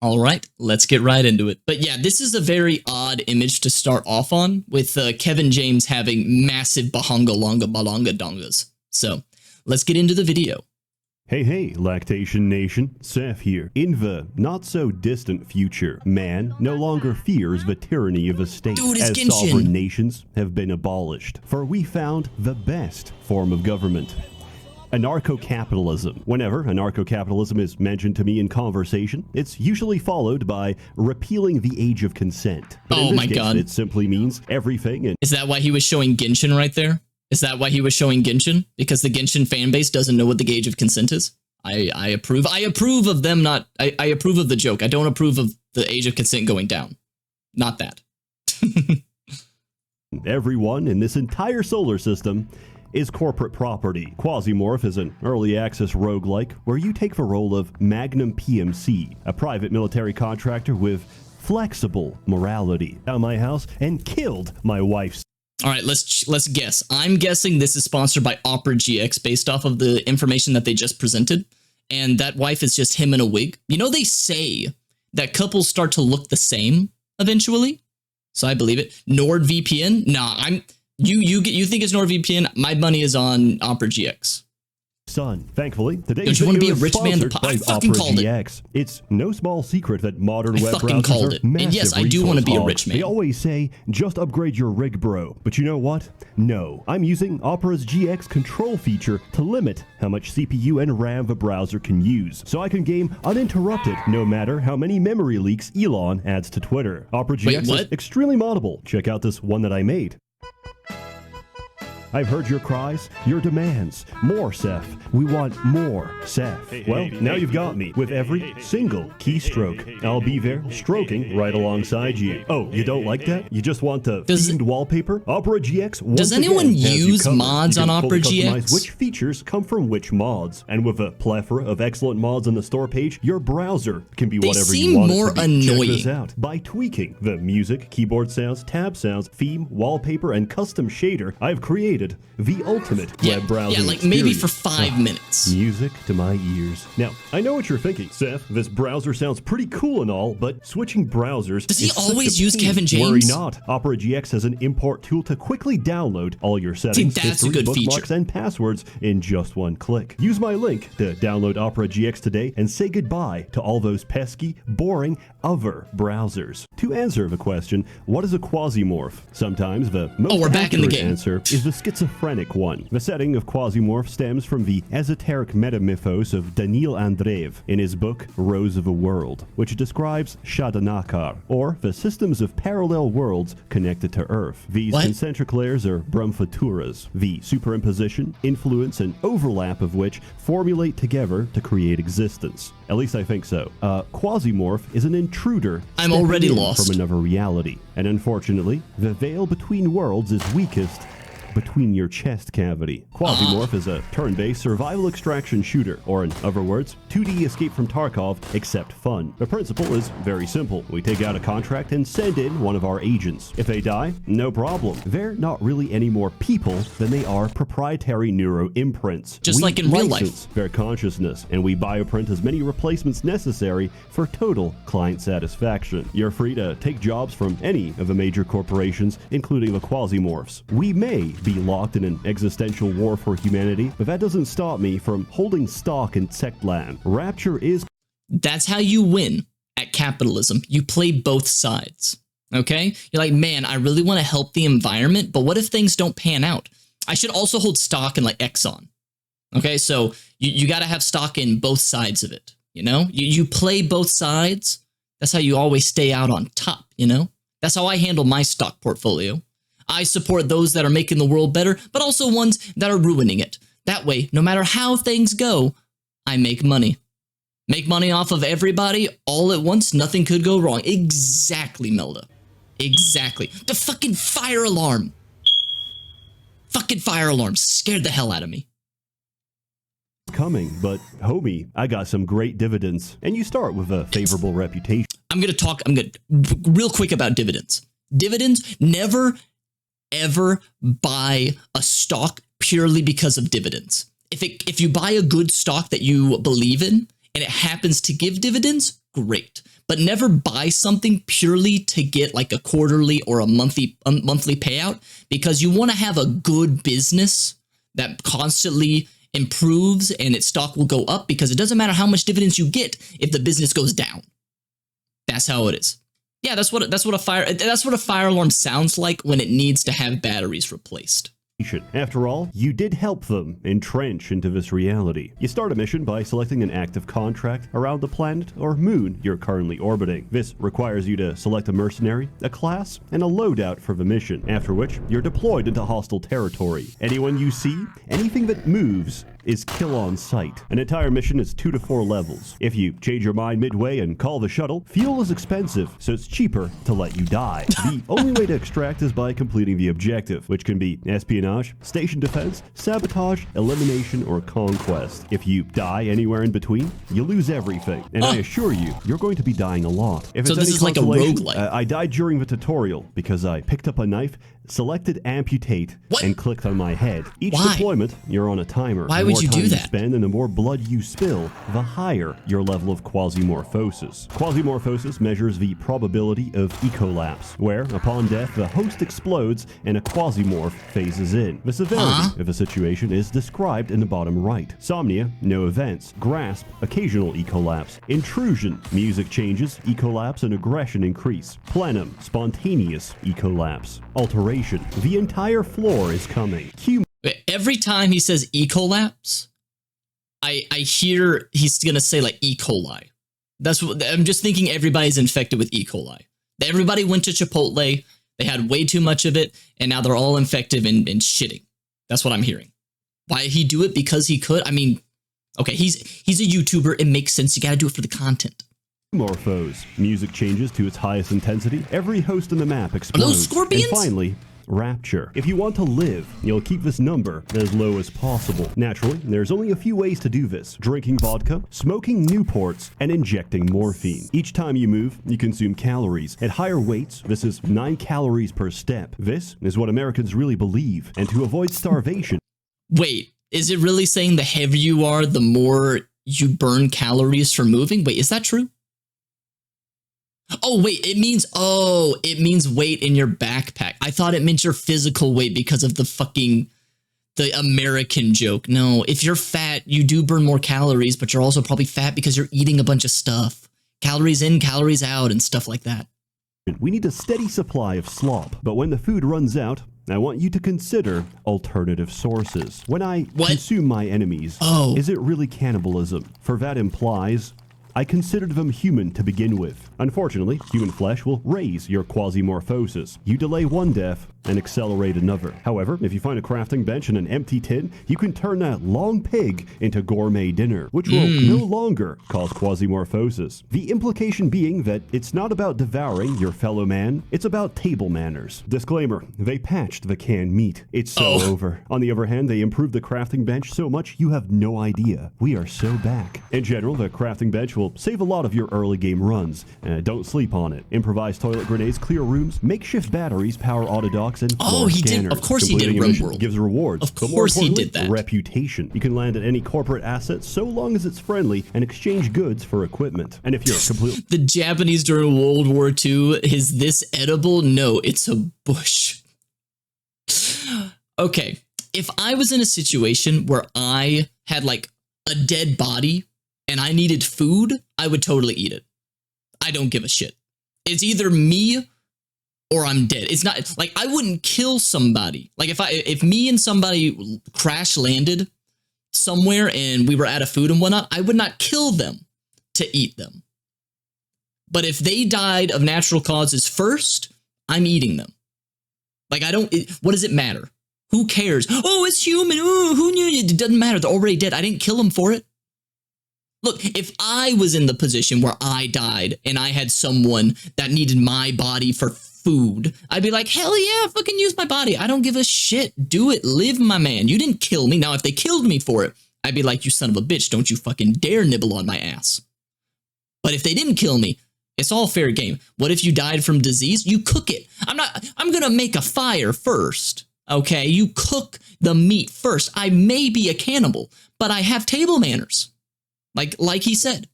All right, let's get right into it. But yeah, this is a very odd image to start off on, with Kevin James having massive bahonga longa balonga dongas. So let's get into the video. Hey, Lactation Nation, Sseth here. In the not-so-distant future, man no longer fears the tyranny of a state, as sovereign nations have been abolished. For we found the best form of government. Anarcho-capitalism. Whenever anarcho-capitalism is mentioned to me in conversation, it's usually followed by repealing the age of consent. But in this case, it simply means everything and— Is that why he was showing Genshin right there? Is that why he was showing Genshin? Because the Genshin fan base doesn't know what the age of consent is? I approve. I approve of them not— I approve of the joke. I don't approve of the age of consent going down. Not that. Everyone in this entire solar system is corporate property. Quasimorph is an early access roguelike where you take the role of Magnum PMC, a private military contractor with flexible morality, at my house and killed my wife's. All right, let's guess. I'm guessing this is sponsored by Opera GX based off of the information that they just presented, and that wife is just him in a wig. You know, they say that couples start to look the same eventually, so I believe it. NordVPN? Nah, You think it's NordVPN? My money is on Opera GX. Son, thankfully, today's Don't you want to be a rich man? I fucking called it. It's no small secret that modern web browsers are massive. And yes, I do want to be a rich man. They always say, just upgrade your rig, bro. But you know what? No. I'm using Opera's GX control feature to limit how much CPU and RAM the browser can use, so I can game uninterrupted no matter how many memory leaks Elon adds to Twitter. Opera GX is extremely moddable. Check out this one that I made. I've heard your cries, your demands. More, Sseth. We want more, Sseth. Well, now you've got me with every single keystroke. I'll be there, stroking right alongside you. Oh, you don't like that? You just want the themed wallpaper? Opera GX Does anyone use mods on Opera GX? Which features come from which mods? And with a plethora of excellent mods on the store page, your browser can be whatever you want it to be. They seem more annoying. Check this out. By tweaking the music, keyboard sounds, tab sounds, theme, wallpaper, and custom shader, I've created the ultimate web browser like maybe for 5 minutes. Music to my ears. Now, I know what you're thinking, Sseth. This browser sounds pretty cool and all, but switching browsers Does he always use Kevin James? Worry not. Opera GX has an import tool to quickly download all your settings, history, bookmarks, and passwords in just one click. Use my link to download Opera GX today and say goodbye to all those pesky, boring, other browsers. To answer the question, what is a quasimorph? Sometimes the most accurate answer is the schizophrenic one. The setting of Quasimorph stems from the esoteric metamythos of Daniil Andreev in his book Rose of a World, which describes Shadanakar, or the systems of parallel worlds connected to Earth. These concentric layers are Brahmfuturas, the superimposition, influence, and overlap of which formulate together to create existence. At least I think so. Quasimorph is an intruder I'm already lost from another reality, and unfortunately, the veil between worlds is weakest between your chest cavity. Quasimorph is a turn-based survival extraction shooter, or in other words, 2D Escape from Tarkov, except fun. The principle is very simple. We take out a contract and send in one of our agents. If they die, no problem. They're not really any more people than they are proprietary neuro imprints. Just like in real life. Their consciousness, and we bioprint as many replacements necessary for total client satisfaction. You're free to take jobs from any of the major corporations, including the Quasimorphs. We may be locked in an existential war for humanity, but that doesn't stop me from holding stock in Techland. Rapture is— That's how you win at capitalism. You play both sides, okay? You're like, man, I really want to help the environment, but what if things don't pan out? I should also hold stock in like Exxon, okay? So you got to have stock in both sides of it, you know? You play both sides. That's how you always stay out on top, you know? That's how I handle my stock portfolio. I support those that are making the world better, but also ones that are ruining it. That way, no matter how things go, I make money. Make money off of everybody all at once, nothing could go wrong. Exactly, Melda. Exactly. The fucking fire alarm. Fucking fire alarm scared the hell out of me. Coming, but homie, I got some great dividends. And you start with a favorable reputation. I'm gonna real quick about dividends. Dividends, never ever buy a stock purely because of dividends. If you buy a good stock that you believe in and it happens to give dividends, great. But never buy something purely to get like a quarterly or a monthly payout, because you want to have a good business that constantly improves and its stock will go up, because it doesn't matter how much dividends you get if the business goes down. That's how it is. Yeah, that's what a fire alarm sounds like when it needs to have batteries replaced. After all, you did help them entrench into this reality. You start a mission by selecting an active contract around the planet or moon you're currently orbiting. This requires you to select a mercenary, a class, and a loadout for the mission, after which you're deployed into hostile territory. Anyone you see, anything that moves, is kill on sight. An entire mission is 2 to 4 levels. If you change your mind midway and call the shuttle, fuel is expensive, so it's cheaper to let you die. The only way to extract is by completing the objective, which can be espionage, station defense, sabotage, elimination, or conquest. If you die anywhere in between, you lose everything. And I assure you, you're going to be dying a lot. If so this is like a roguelike. I died during the tutorial because I picked up a knife, selected amputate, and clicked on my head. Each deployment, you're on a timer. Why would you do that? The more time you spend and the more blood you spill, the higher your level of quasimorphosis. Quasimorphosis measures the probability of ecolapse, where, upon death, the host explodes and a quasimorph phases in. The severity of a situation is described in the bottom right. Somnia, no events. Grasp, occasional ecolapse. Intrusion, music changes, ecolapse and aggression increase. Plenum, spontaneous ecolapse. Alteration, the entire floor is coming. Every time he says ecolapse, I hear he's gonna say like E. coli. That's what I'm just thinking. Everybody's infected with E. coli. Everybody went to Chipotle. They had way too much of it, and now they're all infected and shitting. That's what I'm hearing. Why did he do it? Because he could. I mean, okay, he's a YouTuber. It makes sense. You got to do it for the content. Morphos. Music changes to its highest intensity. Every host in the map explodes. Are those scorpions? And finally, rapture. If you want to live, you'll keep this number as low as possible. Naturally, there's only a few ways to do this: drinking vodka, smoking Newports, and injecting morphine. Each time you move, you consume calories. At higher weights, this is 9 calories per step. This is what Americans really believe. And to avoid starvation... Wait, is it really saying the heavier you are, the more you burn calories for moving? Wait, is that true? Oh, wait, it means weight in your backpack. I thought it meant your physical weight because of the American joke. No, if you're fat, you do burn more calories, but you're also probably fat because you're eating a bunch of stuff. Calories in, calories out, and stuff like that. We need a steady supply of slop, but when the food runs out, I want you to consider alternative sources. When I consume my enemies, is it really cannibalism? For that implies I considered them human to begin with. Unfortunately, human flesh will raise your quasimorphosis. You delay one death and accelerate another. However, if you find a crafting bench and an empty tin, you can turn that long pig into gourmet dinner, which will no longer cause quasimorphosis. The implication being that it's not about devouring your fellow man, it's about table manners. Disclaimer, they patched the canned meat. It's so over. On the other hand, they improved the crafting bench so much you have no idea. We are so back. In general, the crafting bench will save a lot of your early game runs. Don't sleep on it. Improvised toilet grenades clear rooms, makeshift batteries power autodocs, and he scanners. did. Of course he did. RimWorld gives rewards. Of course he did that. Reputation. You can land at any corporate asset so long as it's friendly and exchange goods for equipment. And if you're completely the Japanese during World War II, is this edible? No, it's a bush. Okay, if I was in a situation where I had like a dead body and I needed food, I would totally eat it. I don't give a shit. It's either me or I'm dead. It's not like I wouldn't kill somebody. Like if me and somebody crash landed somewhere and we were out of food and whatnot, I would not kill them to eat them. But if they died of natural causes first, I'm eating them. Like what does it matter? Who cares? Oh, it's human. Ooh, who knew? It doesn't matter. They're already dead. I didn't kill them for it. Look, if I was in the position where I died and I had someone that needed my body for food, I'd be like, hell yeah, fucking use my body. I don't give a shit. Do it. Live, my man. You didn't kill me. Now, if they killed me for it, I'd be like, you son of a bitch, don't you fucking dare nibble on my ass. But if they didn't kill me, it's all fair game. What if you died from disease? You cook it. I'm gonna make a fire first. Okay, you cook the meat first. I may be a cannibal, but I have table manners. Like he said,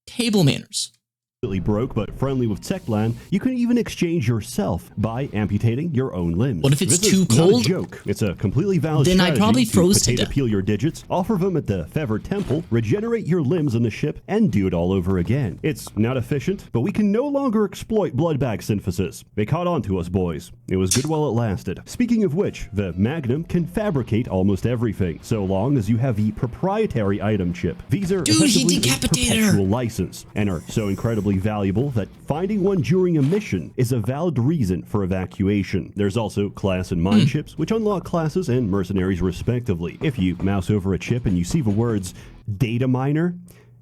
table manners. broke but friendly with Techland, you can even exchange yourself by amputating your own limbs. What if it's this too is cold? Not a joke. It's a completely valid then strategy I probably to froze to potato death. peel your digits, offer them at the Fever Temple, regenerate your limbs on the ship, and do it all over again. It's not efficient, but we can no longer exploit blood bag synthesis. They caught on to us, boys. It was good while it lasted. Speaking of which, the Magnum can fabricate almost everything, so long as you have the proprietary item chip. These are effectively a perpetual license, and are so incredibly valuable that finding one during a mission is a valid reason for evacuation. There's also class and mind chips, which unlock classes and mercenaries respectively. If you mouse over a chip and you see the words data miner,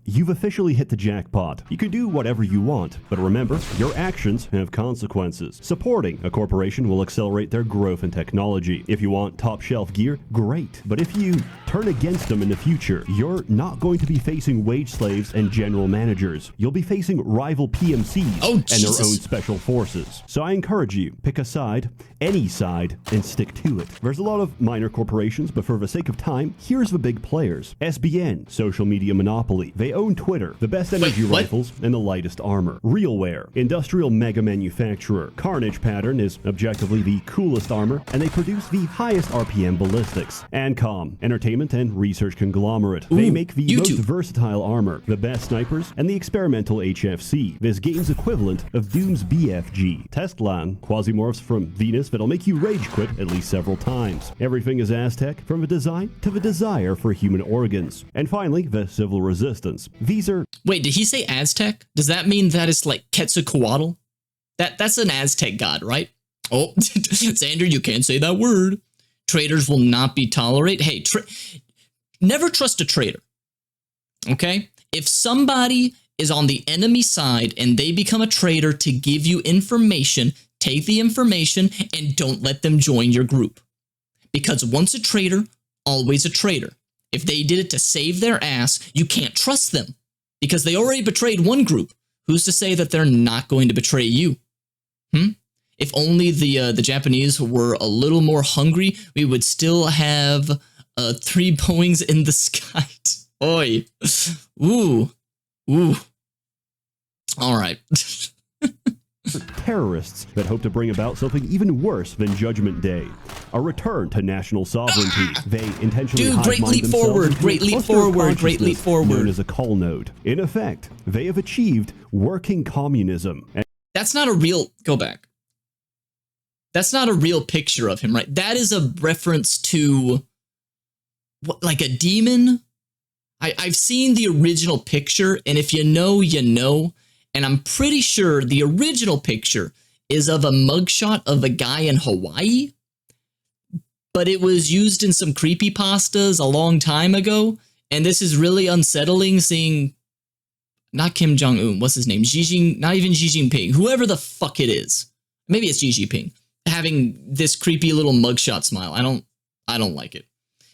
you've officially hit the jackpot. You can do whatever you want, but remember, your actions have consequences. Supporting a corporation will accelerate their growth and technology. If you want top shelf gear, great. But if you turn against them in the future, you're not going to be facing wage slaves and general managers. You'll be facing rival PMCs and their own special forces. So I encourage you, pick a side, any side, and stick to it. There's a lot of minor corporations, but for the sake of time, here's the big players. SBN, social media monopoly. They own Twitter, the best energy rifles, and the lightest armor. Realware, industrial mega manufacturer. Carnage Pattern is objectively the coolest armor, and they produce the highest RPM ballistics. Ancom, entertainment and research conglomerate. They make the most versatile armor, the best snipers, and the experimental HFC, this game's equivalent of Doom's BFG. Testlan, quasimorphs from Venus that'll make you rage quit at least several times. Everything is Aztec, from the design to the desire for human organs. And finally, the Civil Resistance. These are... Wait, did he say Aztec? Does that mean that it's like Quetzalcoatl? That's an Aztec god, right? Oh, Xander, you can't say that word. Traitors will not be tolerated. Hey, never trust a traitor. Okay? If somebody is on the enemy side and they become a traitor to give you information, take the information and don't let them join your group. Because once a traitor, always a traitor. If they did it to save their ass, you can't trust them because they already betrayed one group. Who's to say that they're not going to betray you? If only the Japanese were a little more hungry, we would still have 3 Boeings in the sky. Oi. Ooh. Ooh. All right. Terrorists that hope to bring about something even worse than Judgment Day. A return to national sovereignty. They intentionally great leap forward, great leap forward, great leap forward. Known as a call node. In effect, they have achieved working communism. That's not a real... Go back. That's not a real picture of him, right? That is a reference to... what, like a demon? I've seen the original picture, and if you know, you know. And I'm pretty sure the original picture is of a mugshot of a guy in Hawaii, but it was used in some creepypastas a long time ago, and this is really unsettling seeing, not Kim Jong-un, what's his name? Not even Xi Jinping, whoever the fuck it is. Maybe it's Xi Jinping, having this creepy little mugshot smile. I don't like it.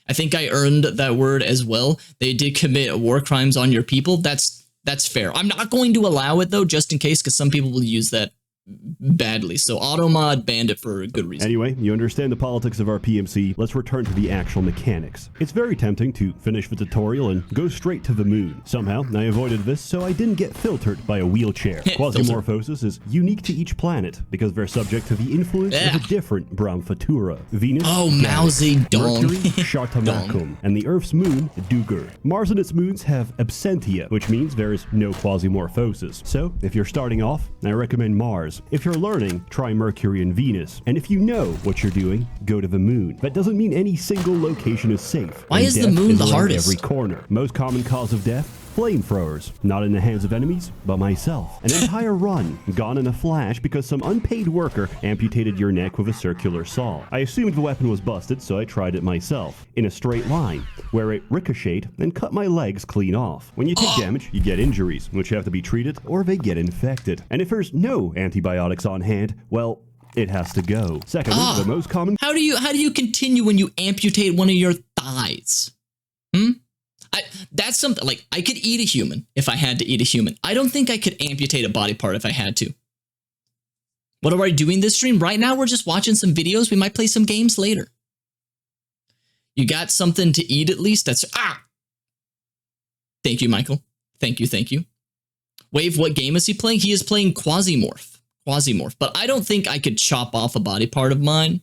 I think I earned that word as well. They did commit war crimes on your people. That's fair. I'm not going to allow it, though, just in case, because some people will use that badly. So Automod banned it for a good reason. Anyway, you understand the politics of our PMC. Let's return to the actual mechanics. It's very tempting to finish the tutorial and go straight to the moon. Somehow, I avoided this, so I didn't get filtered by a wheelchair. Quasimorphosis is unique to each planet because they're subject to the influence of a different Brahmfatura. Venus, Mao Zedong. Mercury, Shartamacum, and the Earth's moon, Dugur. Mars and its moons have absentia, which means there is no quasimorphosis. So, if you're starting off, I recommend Mars. If you're learning, try Mercury and Venus. And if you know what you're doing, go to the moon. That doesn't mean any single location is safe. Why is the moon the hardest? Every corner. Most common cause of death? Flamethrowers. Not in the hands of enemies, but myself. An entire run, gone in a flash because some unpaid worker amputated your neck with a circular saw. I assumed the weapon was busted, so I tried it myself. In a straight line, where it ricocheted and cut my legs clean off. When you take damage, you get injuries, which have to be treated, or they get infected. And if there's no antibiotics on hand, well, it has to go. Secondly, the most common... How do you continue when you amputate one of your thighs? That's something, like, I could eat a human if I had to eat a human. I don't think I could amputate a body part if I had to. What are we doing this stream? Right now, we're just watching some videos. We might play some games later. You got something to eat at least? That's... Thank you, Michael. Thank you, thank you. Wave, what game is he playing? He is playing Quasimorph. Quasimorph. But I don't think I could chop off a body part of mine,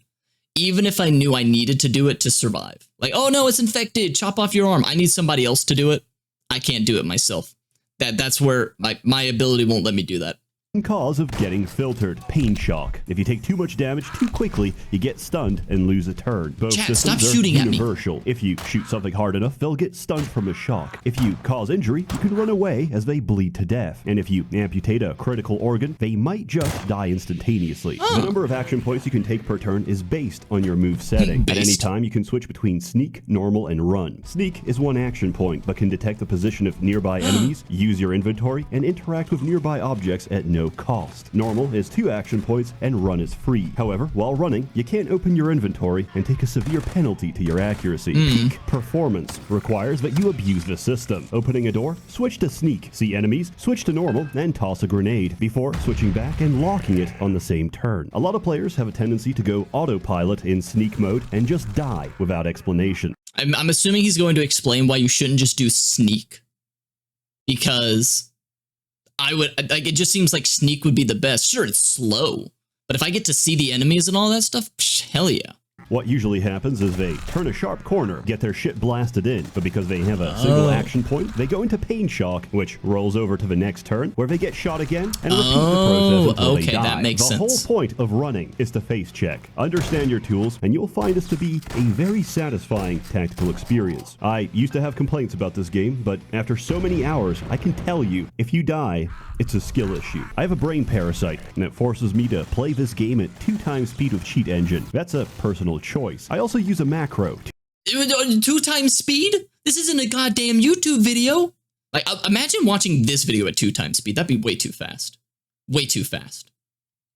even if I knew I needed to do it to survive. Like, oh no, it's infected. Chop off your arm. I need somebody else to do it. I can't do it myself. That's where my ability won't let me do that. Cause of getting filtered, pain shock. If you take too much damage too quickly, you get stunned and lose a turn. Both Chat, systems stop shooting are at me. universal. If you shoot something hard enough, they'll get stunned from a shock. If you cause injury, you can run away as they bleed to death. And if you amputate a critical organ, they might just die instantaneously. The number of action points you can take per turn is based on your move setting. At any time, you can switch between sneak, normal, and run. Sneak is 1 action point, but can detect the position of nearby enemies, use your inventory, and interact with nearby objects at no cost. Normal is 2 action points, and run is free. However, while running, you can't open your inventory and take a severe penalty to your accuracy. Peak performance requires that you abuse the system. Opening a door, switch to sneak, see enemies, switch to normal, and toss a grenade before switching back and locking it on the same turn. A lot of players have a tendency to go autopilot in sneak mode and just die without explanation. I'm assuming he's going to explain why you shouldn't just do sneak, because I would, like, it just seems like sneak would be the best. Sure, it's slow, but if I get to see the enemies and all that stuff, hell yeah. What usually happens is they turn a sharp corner, get their shit blasted in, but because they have a single action point, they go into pain shock, which rolls over to the next turn, where they get shot again and repeat the process until they die. That makes sense. The whole point of running is to face check. Understand your tools, and you'll find this to be a very satisfying tactical experience. I used to have complaints about this game, but after so many hours, I can tell you, if you die, it's a skill issue. I have a brain parasite, and it forces me to play this game at 2 times speed of cheat engine. That's a personal choice. I also use a macro. 2 times speed? This isn't a goddamn YouTube video. Like, imagine watching this video at 2 times speed. That'd be way too fast. Way too fast.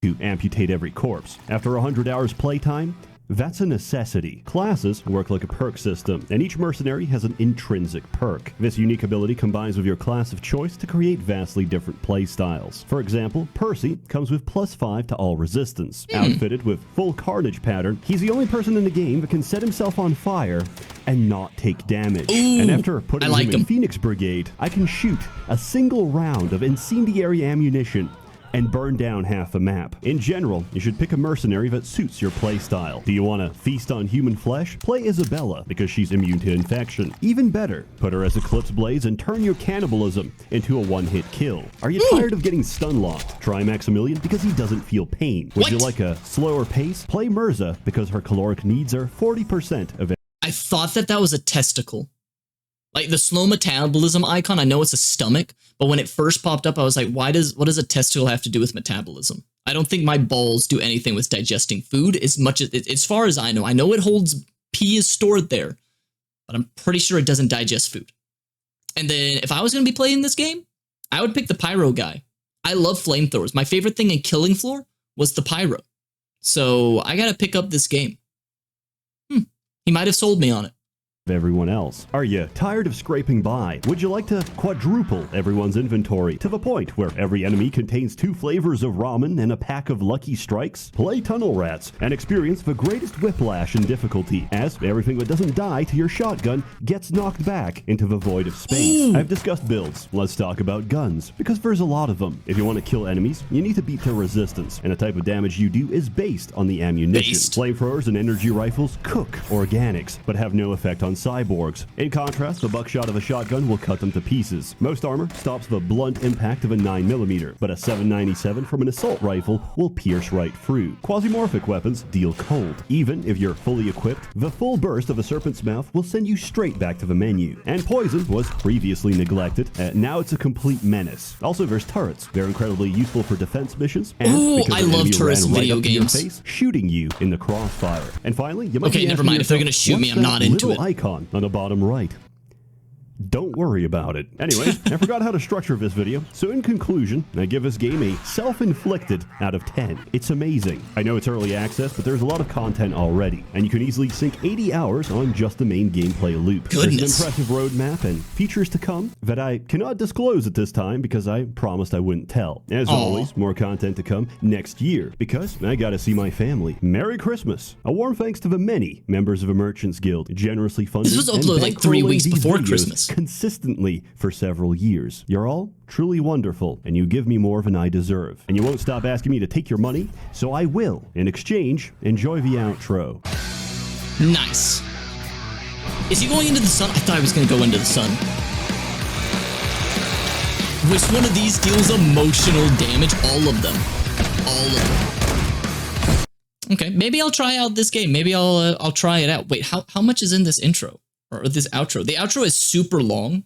To amputate every corpse. After 100 hours playtime, that's a necessity. Classes work like a perk system, and each mercenary has an intrinsic perk. This unique ability combines with your class of choice to create vastly different playstyles. For example, Percy comes with +5 to all resistance. Outfitted with full carnage pattern, he's the only person in the game that can set himself on fire and not take damage. And after putting him in Phoenix Brigade, I can shoot a single round of incendiary ammunition and burn down half the map. In general, you should pick a mercenary that suits your playstyle. Do you want to feast on human flesh? Play Isabella, because she's immune to infection. Even better, put her as Eclipse Blaze and turn your cannibalism into a one-hit kill. Are you tired of getting stun-locked? Try Maximilian, because he doesn't feel pain. Would you like a slower pace? Play Mirza, because her caloric needs are 40% of it. I thought that was a testicle. Like, the slow metabolism icon, I know it's a stomach, but when it first popped up, I was like, what does a testicle have to do with metabolism? I don't think my balls do anything with digesting food as far as I know. I know it holds pee is stored there, but I'm pretty sure it doesn't digest food. And then if I was going to be playing this game, I would pick the pyro guy. I love flamethrowers. My favorite thing in Killing Floor was the pyro. So I got to pick up this game. He might have sold me on it. Everyone else. Are you tired of scraping by? Would you like to quadruple everyone's inventory to the point where every enemy contains 2 flavors of ramen and a pack of Lucky Strikes? Play Tunnel Rats and experience the greatest whiplash in difficulty, as everything that doesn't die to your shotgun gets knocked back into the void of space. I've discussed builds. Let's talk about guns, because there's a lot of them. If you want to kill enemies, you need to beat their resistance, and the type of damage you do is based on the ammunition. Flamethrowers and energy rifles cook organics, but have no effect on cyborgs. In contrast, the buckshot of a shotgun will cut them to pieces. Most armor stops the blunt impact of a 9mm, but a 7.97 from an assault rifle will pierce right through. Quasimorphic weapons deal cold. Even if you're fully equipped, the full burst of a serpent's mouth will send you straight back to the menu. And poison was previously neglected, now it's a complete menace. Also, there's turrets. They're incredibly useful for defense missions, and because I love turrets in video games. Face, shooting you in the crossfire. And finally, you might be never mind. If they're gonna shoot me, I'm not into it. Icon on the bottom right. Don't worry about it. Anyway, I forgot how to structure this video, so in conclusion, I give this game a self-inflicted out of 10. It's amazing. I know it's early access, but there's a lot of content already, and you can easily sink 80 hours on just the main gameplay loop. Goodness. There's an impressive roadmap and features to come that I cannot disclose at this time because I promised I wouldn't tell. As always, more content to come next year, because I gotta see my family. Merry Christmas. A warm thanks to the many members of the Merchants Guild, generously funded. This was uploaded like 3 weeks before Christmas. consistently for several years. You're all truly wonderful, and you give me more than I deserve. And you won't stop asking me to take your money, so I will. In exchange, enjoy the outro. Nice. Is he going into the sun? I thought he was going to go into the sun. Which one of these deals emotional damage? All of them. All of them. Okay, maybe I'll try out this game. Maybe I'll try it out. Wait, how much is in this intro? Or this outro? The outro is super long.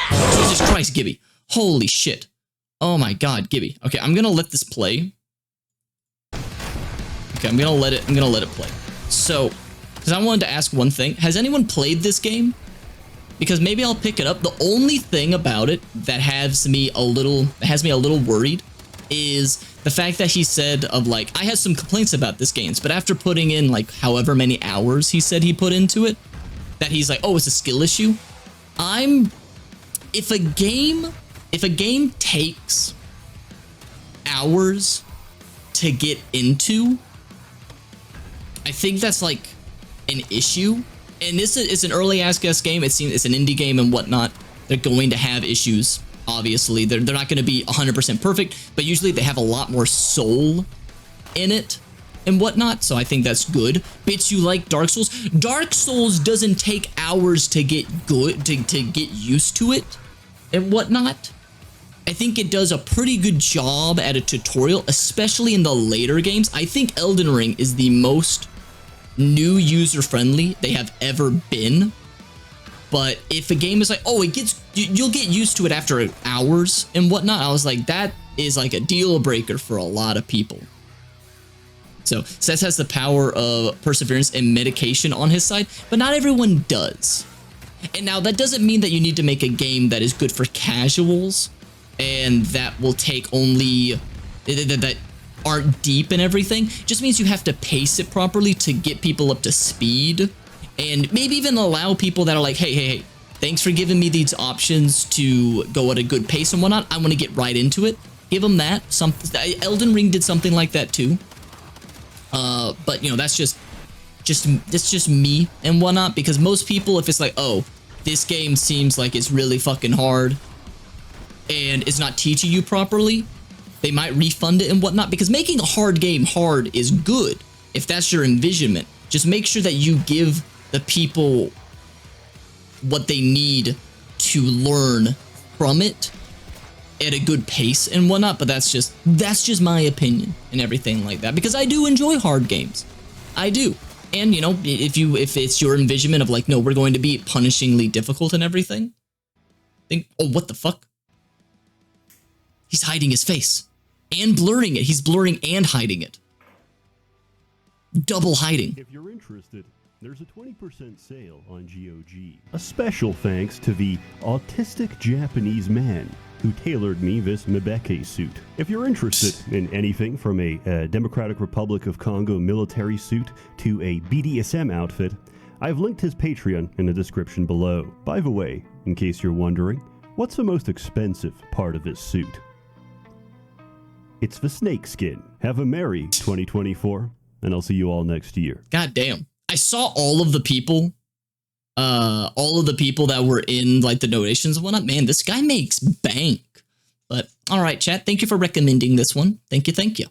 Jesus Christ, Gibby. Holy shit. Oh my god, Gibby. Okay, I'm gonna let this play. Okay, I'm gonna let it play. So, because I wanted to ask one thing. Has anyone played this game? Because maybe I'll pick it up. The only thing about it that has me a little worried is the fact that he said of like, I had some complaints about this game, but after putting in like however many hours he said he put into it, that he's like, oh, it's a skill issue. If a game takes hours to get into, I think that's like an issue. And this is an early access game. It's an indie game and whatnot. They're going to have issues. Obviously, they're not going to be 100% perfect, but usually they have a lot more soul in it and whatnot. So I think that's good. Bits, you like Dark Souls? Dark Souls doesn't take hours to get good, to get used to it and whatnot. I think it does a pretty good job at a tutorial, especially in the later games. I think Elden Ring is the most new user-friendly they have ever been. But if a game is like, oh, you'll get used to it after hours and whatnot, I was like, that is like a deal breaker for a lot of people. So Seth has the power of perseverance and medication on his side, but not everyone does. And now that doesn't mean that you need to make a game that is good for casuals and that will take only that aren't deep and everything. Just means you have to pace it properly to get people up to speed, and maybe even allow people that are like, hey, thanks for giving me these options to go at a good pace and whatnot. I want to get right into it. Give them that. Elden Ring did something like that too. But you know, that's just me and whatnot, because most people, if it's like, oh, this game seems like it's really fucking hard and it's not teaching you properly, they might refund it and whatnot, because making a hard game hard is good if that's your envisionment. Just make sure that you give the people what they need to learn from it at a good pace and whatnot. But that's just my opinion and everything like that, because I do enjoy hard games. I do. And you know, if it's your envisionment of like, no, we're going to be punishingly difficult and everything, think, oh, what the fuck? He's hiding his face and blurring it. He's blurring and hiding it. Double hiding. If you're interested, there's a 20% sale on GOG. A special thanks to the autistic Japanese man who tailored me this Mibeke suit. If you're interested in anything from a Democratic Republic of Congo military suit to a BDSM outfit, I've linked his Patreon in the description below. By the way, in case you're wondering, what's the most expensive part of this suit? It's the snake skin. Have a merry 2024, and I'll see you all next year. God damn. I saw all of the people that were in like the donations and whatnot. Man, this guy makes bank. But all right, chat. Thank you for recommending this one. Thank you.